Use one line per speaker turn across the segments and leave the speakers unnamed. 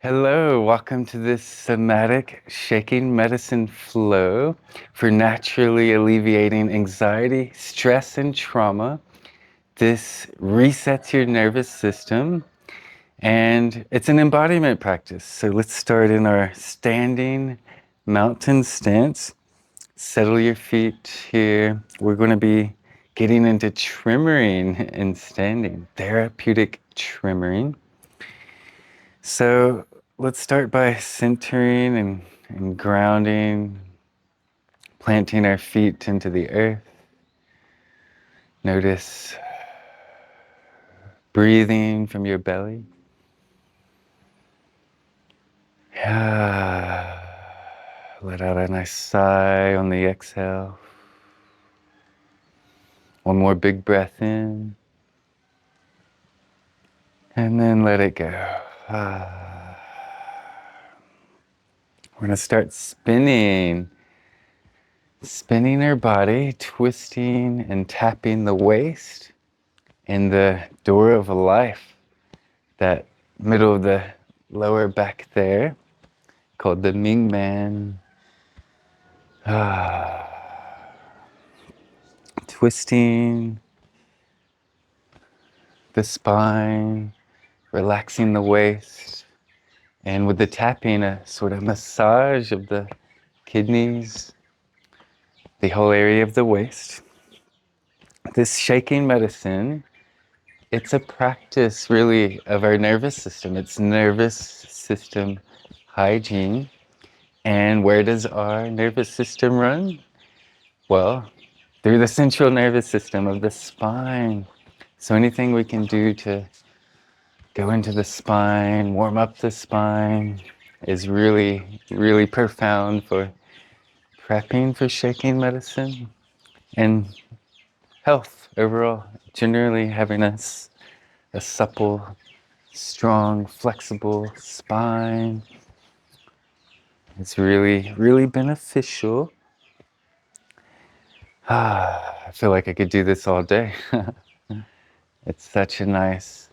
Hello, welcome to this somatic shaking medicine flow for naturally alleviating anxiety, stress, and trauma. This resets your nervous system and it's an embodiment practice. So let's start in our standing mountain stance. Settle your feet here. We're going to be getting into tremoring and standing, therapeutic tremoring. So let's start by centering and grounding, planting our feet into the earth. Notice breathing from your belly. Let out a nice sigh on the exhale. One more big breath in. And then let it go. We're going to start spinning our body, twisting and tapping the waist in the door of life, that middle of the lower back there, called the Ming Man. Twisting the spine, relaxing the waist, and with the tapping, a sort of massage of the kidneys, the whole area of the waist. This shaking medicine, it's a practice really of our nervous system. It's nervous system hygiene. And where does our nervous system run? Well, through the central nervous system of the spine. So anything we can do to go into the spine, warm up the spine, is really, really profound for prepping for shaking medicine and health overall. Generally having a supple, strong, flexible spine is really, really beneficial. I feel like I could do this all day. It's such a nice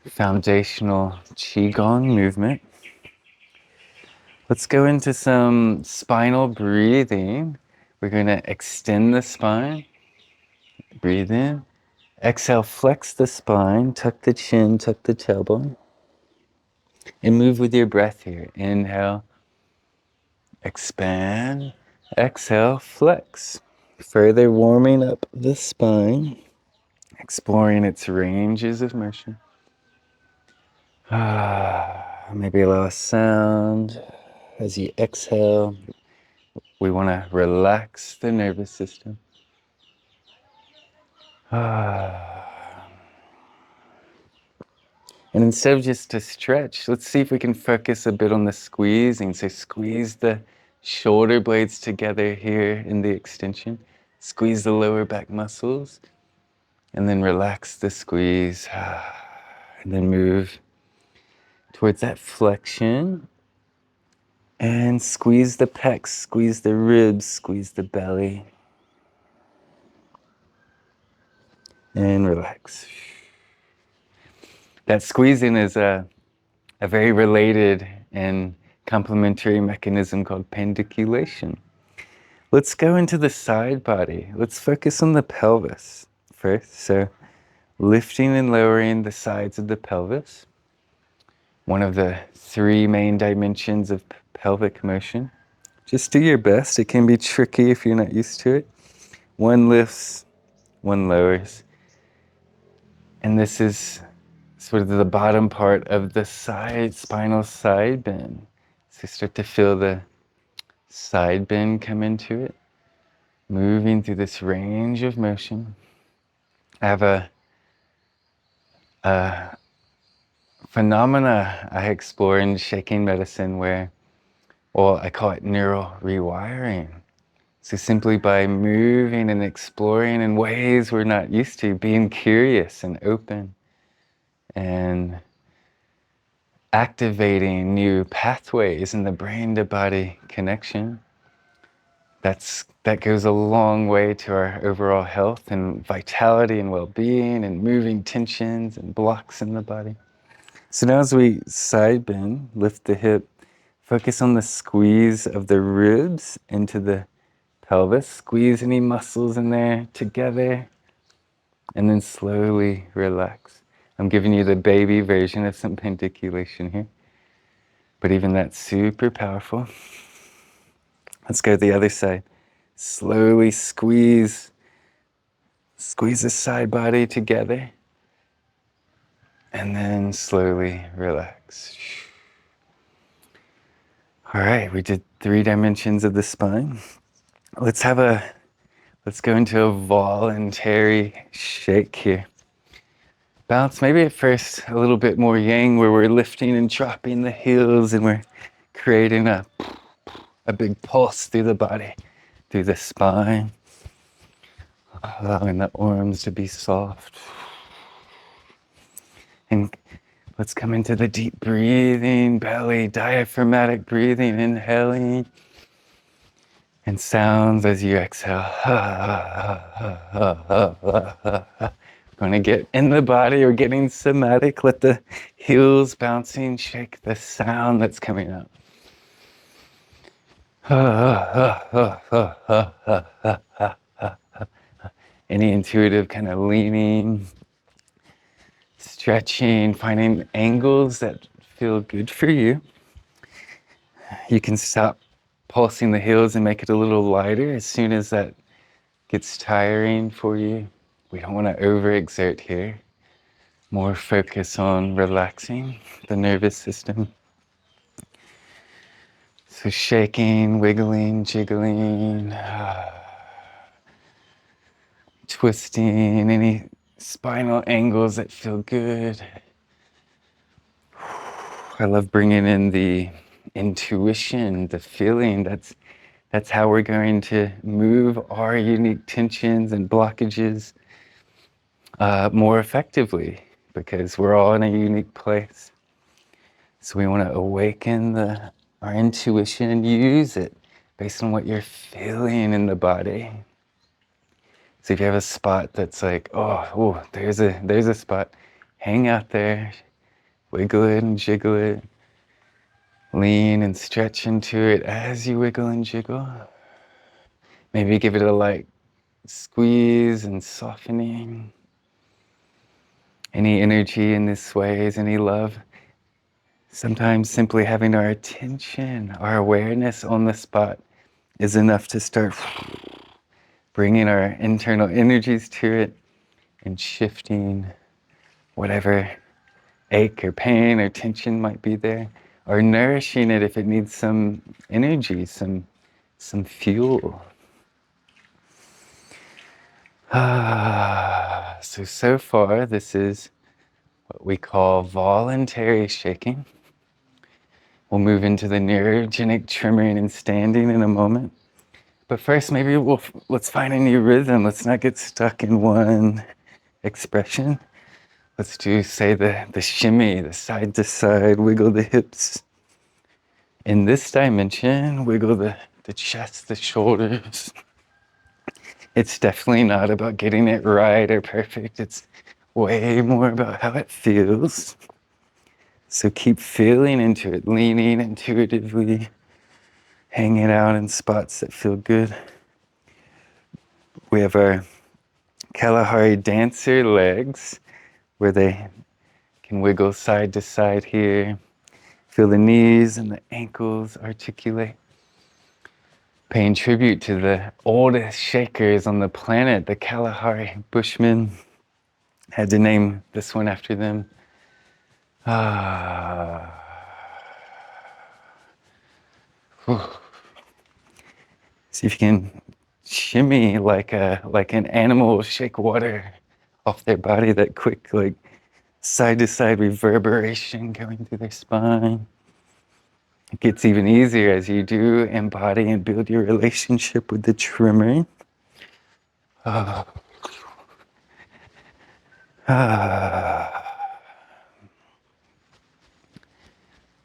foundational Qigong movement. Let's go into some spinal breathing. We're going to extend the spine. Breathe in. Exhale, flex the spine, tuck the chin, tuck the tailbone. And move with your breath here. Inhale, expand. Exhale, flex. Further warming up the spine, exploring its ranges of motion. Maybe allow a sound as you exhale. We want to relax the nervous system. And instead of just to stretch, let's see if we can focus a bit on the squeezing. So squeeze the shoulder blades together here in the extension. Squeeze the lower back muscles. And then relax the squeeze. And then move towards that flexion. And squeeze the pecs, squeeze the ribs, squeeze the belly. And relax. That squeezing is a very related and complementary mechanism called pendiculation. Let's go into the side body. Let's focus on the pelvis first. So lifting and lowering the sides of the pelvis. One of the three main dimensions of pelvic motion. Just do your best. It can be tricky if you're not used to it. One lifts, one lowers. And this is sort of the bottom part of the side, spinal side bend. So start to feel the side bend come into it, moving through this range of motion. I have a phenomena I explore in shaking medicine where, well, I call it neural rewiring. So simply by moving and exploring in ways we're not used to, being curious and open and activating new pathways in the brain to body connection, that goes a long way to our overall health and vitality and well-being and moving tensions and blocks in the body. So now as we side bend, lift the hip, focus on the squeeze of the ribs into the pelvis. Squeeze any muscles in there together, and then slowly relax. I'm giving you the baby version of some pendiculation here, but even that's super powerful. Let's go to the other side. Slowly squeeze the side body together, and then slowly relax. All right, we did 3 dimensions of the spine. Let's go into a voluntary shake here. Bounce, maybe at first a little bit more yang, where we're lifting and dropping the heels, and we're creating a big pulse through the body, through the spine, allowing the arms to be soft. And let's come into the deep breathing, belly, diaphragmatic breathing, inhaling, and sounds as you exhale. Going to get in the body or getting somatic. Let the heels bouncing shake the sound that's coming out. Any intuitive kind of leaning, stretching, finding angles that feel good for you. You can stop pulsing the heels and make it a little lighter as soon as that gets tiring for you. We don't want to overexert here. More focus on relaxing the nervous system. So shaking, wiggling, jiggling, twisting, any spinal angles that feel good. I love bringing in the intuition, the feeling. That's how we're going to move our unique tensions and blockages more effectively, because we're all in a unique place. So we want to awaken our intuition and use it based on what you're feeling in the body. So if you have a spot that's like, oh, there's a spot, hang out there, wiggle it and jiggle it, lean and stretch into it as you wiggle and jiggle. Maybe give it a light squeeze and softening. Any energy in this way is any love. Sometimes simply having our attention, our awareness on the spot is enough to start bringing our internal energies to it and shifting whatever ache or pain or tension might be there, or nourishing it if it needs some energy, some fuel. So far, this is what we call voluntary shaking. We'll move into the neurogenic tremoring and standing in a moment. But first, maybe let's find a new rhythm. Let's not get stuck in one expression. Let's do, say, the shimmy, the side to side, wiggle the hips. In this dimension, wiggle the chest, the shoulders. It's definitely not about getting it right or perfect. It's way more about how it feels. So keep feeling into it, leaning intuitively, hanging out in spots that feel good. We have our Kalahari dancer legs, where they can wiggle side to side here. Feel the knees and the ankles articulate. Paying tribute to the oldest shakers on the planet, the Kalahari Bushmen. Had to name this one after them. See if you can shimmy like an animal shake water off their body, that quick, like, side to side reverberation going through their spine. It gets even easier as you do embody and build your relationship with the tremor.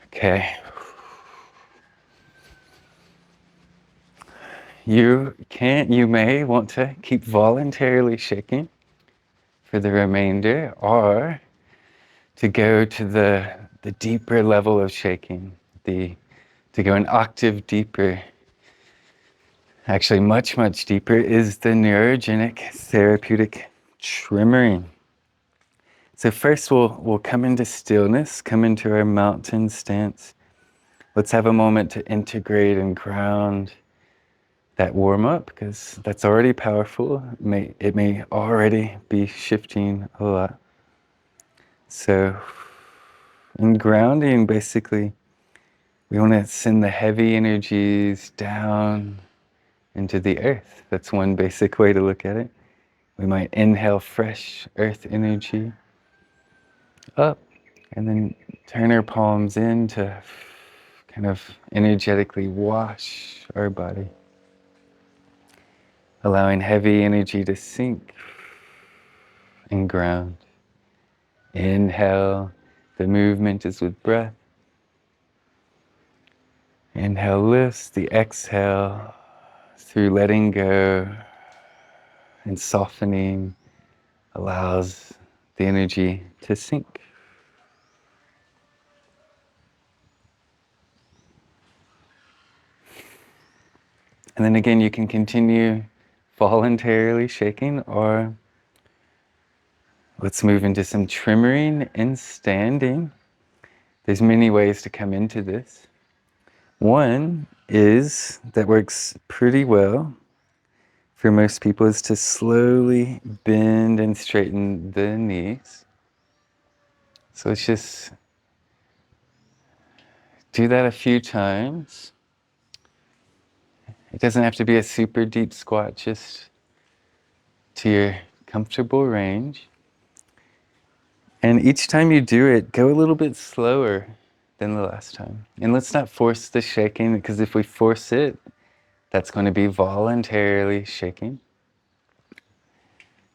Okay. You may want to keep voluntarily shaking for the remainder, or to go to the deeper level of shaking, to go an octave deeper, actually much, much deeper, is the neurogenic therapeutic tremoring. So first we'll come into stillness, come into our mountain stance. Let's have a moment to integrate and ground that warm up, because that's already powerful. It may already be shifting a lot. So in grounding, basically, we want to send the heavy energies down into the earth. That's one basic way to look at it. We might inhale fresh earth energy up and then turn our palms in to kind of energetically wash our body, allowing heavy energy to sink and ground. Inhale, the movement is with breath. Inhale lifts, the exhale through letting go and softening allows the energy to sink. And then again, you can continue voluntarily shaking, or let's move into some tremoring and standing. There's many ways to come into this. One is, that works pretty well for most people, is to slowly bend and straighten the knees. So let's just do that a few times. It doesn't have to be a super deep squat, just to your comfortable range. And each time you do it, go a little bit slower than the last time. And let's not force the shaking, because if we force it, that's going to be voluntarily shaking.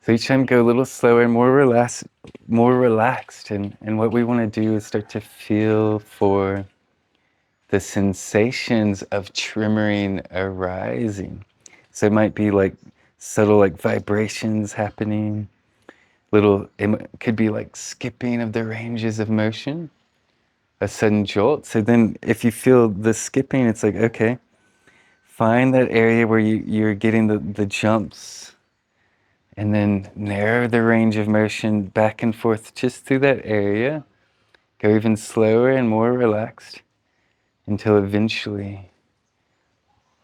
So each time go a little slower, more relaxed. And what we want to do is start to feel for the sensations of tremoring arising. So it might be like subtle like vibrations happening, it could be like skipping of the ranges of motion, a sudden jolt. So then if you feel the skipping, it's like, okay, find that area where you're getting the jumps, and then narrow the range of motion back and forth just through that area. Go even slower and more relaxed until eventually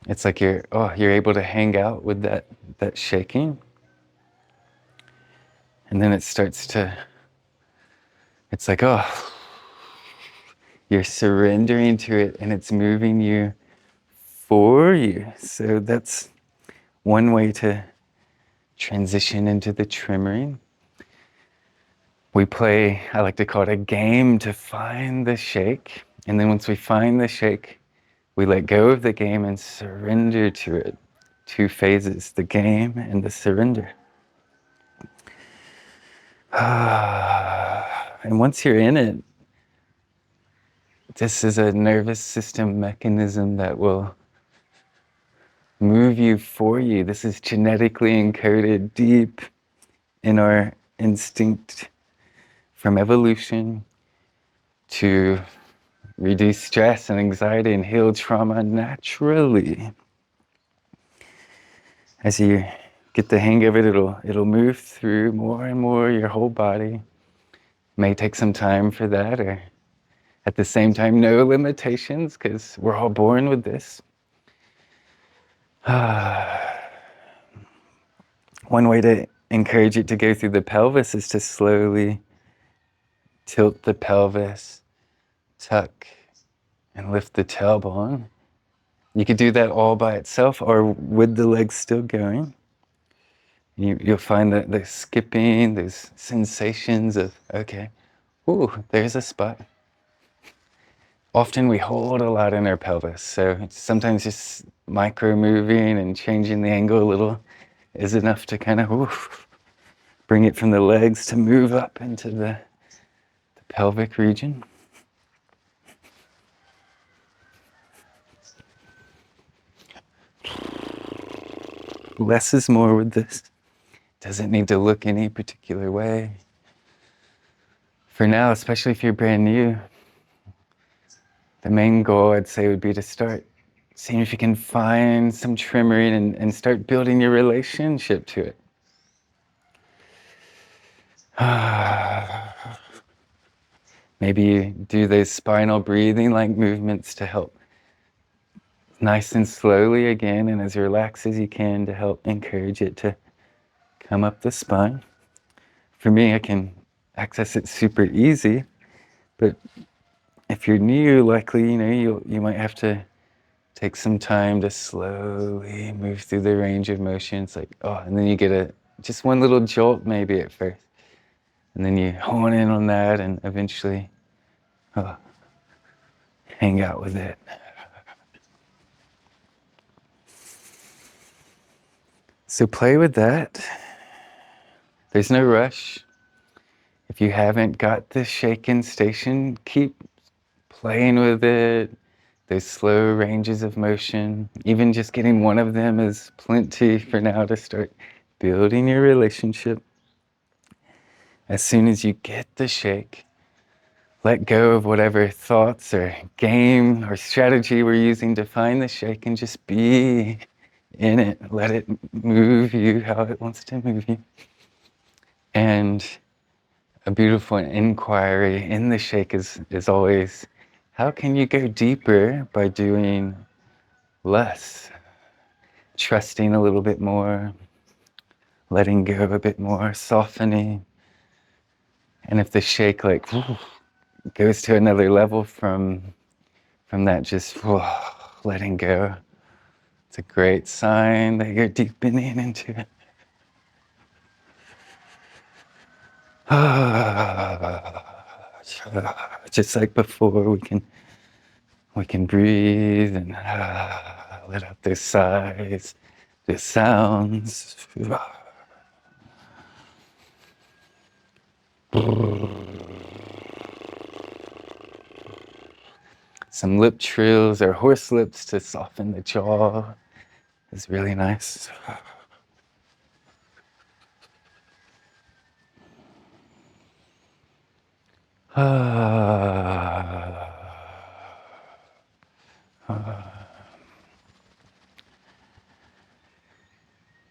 it's like you're able to hang out with that shaking. And then it's like, you're surrendering to it, and it's moving you for you. So that's one way to transition into the tremoring. I like to call it a game, to find the shake. And then once we find the shake, we let go of the game and surrender to it. Two phases, the game and the surrender. And once you're in it, this is a nervous system mechanism that will move you for you. This is genetically encoded deep in our instinct from evolution to reduce stress and anxiety and heal trauma naturally. As you get the hang of it, it'll move through more and more your whole body. May take some time for that, or at the same time, no limitations, because we're all born with this. One way to encourage it to go through the pelvis is to slowly tilt the pelvis, tuck, and lift the tailbone. You could do that all by itself or with the legs still going. You'll find that the skipping, those sensations of, okay, ooh, there's a spot. Often we hold a lot in our pelvis, so sometimes just micro moving and changing the angle a little is enough to kind of bring it from the legs to move up into the pelvic region. Less is more with this. Doesn't need to look any particular way. For now, especially if you're brand new, the main goal I'd say would be to start seeing if you can find some tremoring and start building your relationship to it. Maybe you do those spinal breathing like movements to help nice and slowly again, and as relaxed as you can to help encourage it to come up the spine. For me, I can access it super easy, but if you're new, likely, you might have to take some time to slowly move through the range of motions, like, and then you get just one little jolt maybe at first, and then you hone in on that and eventually hang out with it. So play with that. There's no rush. If you haven't got the shaken station, keep playing with it. Those slow ranges of motion, even just getting one of them is plenty for now to start building your relationship. As soon as you get the shake, let go of whatever thoughts or game or strategy we're using to find the shake and just be in it. Let it move you how it wants to move you. And a beautiful inquiry in the shake is always, how can you go deeper by doing less? Trusting a little bit more, letting go a bit more, softening. And if the shake goes to another level from that just letting go, it's a great sign that you're deepening into it. Just like before, we can breathe and let out those sighs, the sounds. Some lip trills or horse lips to soften the jaw is really nice.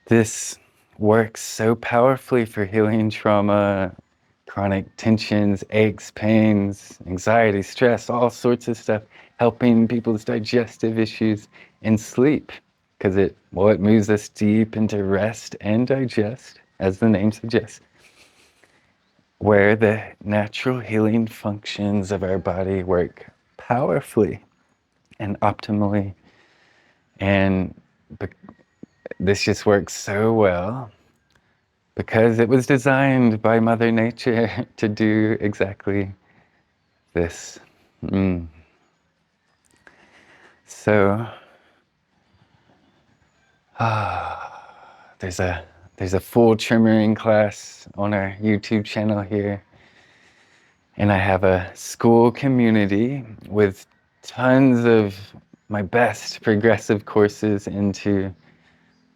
This works so powerfully for healing trauma, chronic tensions, aches, pains, anxiety, stress, all sorts of stuff, helping people's digestive issues and sleep, because it moves us deep into rest and digest, as the name suggests, where the natural healing functions of our body work powerfully and optimally. And this just works so well because it was designed by Mother Nature to do exactly this. So, there's a full tremoring class on our YouTube channel here. And I have a school community with tons of my best progressive courses into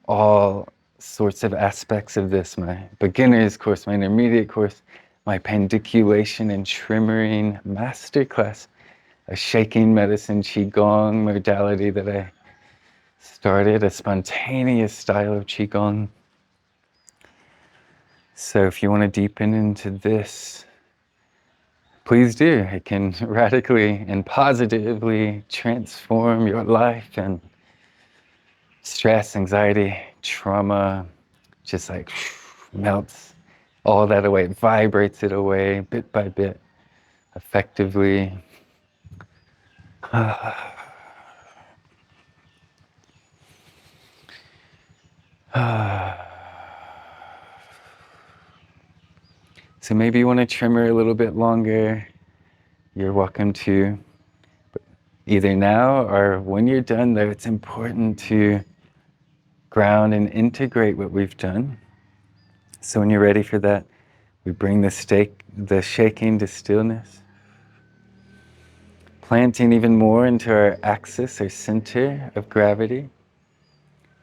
all sorts of aspects of this. My beginner's course, my intermediate course, my pendiculation and tremoring masterclass, a shaking medicine qigong modality that I started, a spontaneous style of qigong. So if you want to deepen into this, please do. It can radically and positively transform your life, and stress, anxiety, trauma just like melts all that away, vibrates it away bit by bit, effectively. So maybe you want to tremor a little bit longer. You're welcome to. But either now or when you're done, though, it's important to ground and integrate what we've done. So when you're ready for that, we bring the shaking to stillness, planting even more into our axis, our center of gravity.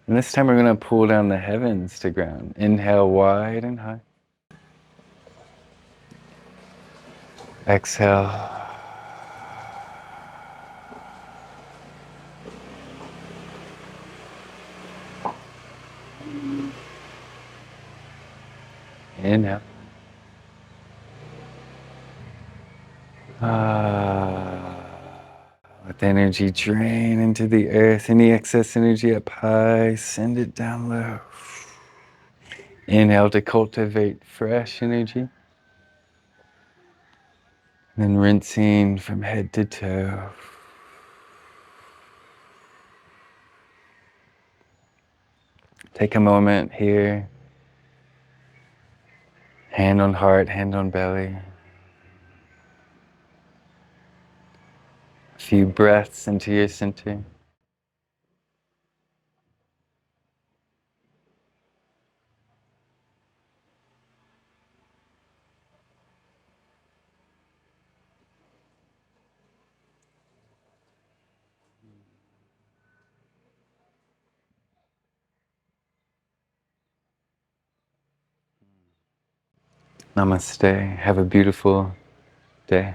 And this time we're going to pull down the heavens to ground. Inhale wide and high. Exhale. Inhale. Let energy drain into the earth. Any excess energy up high, send it down low. Inhale to cultivate fresh energy. Then rinsing from head to toe. Take a moment here. Hand on heart, hand on belly. A few breaths into your center. Namaste. Have a beautiful day.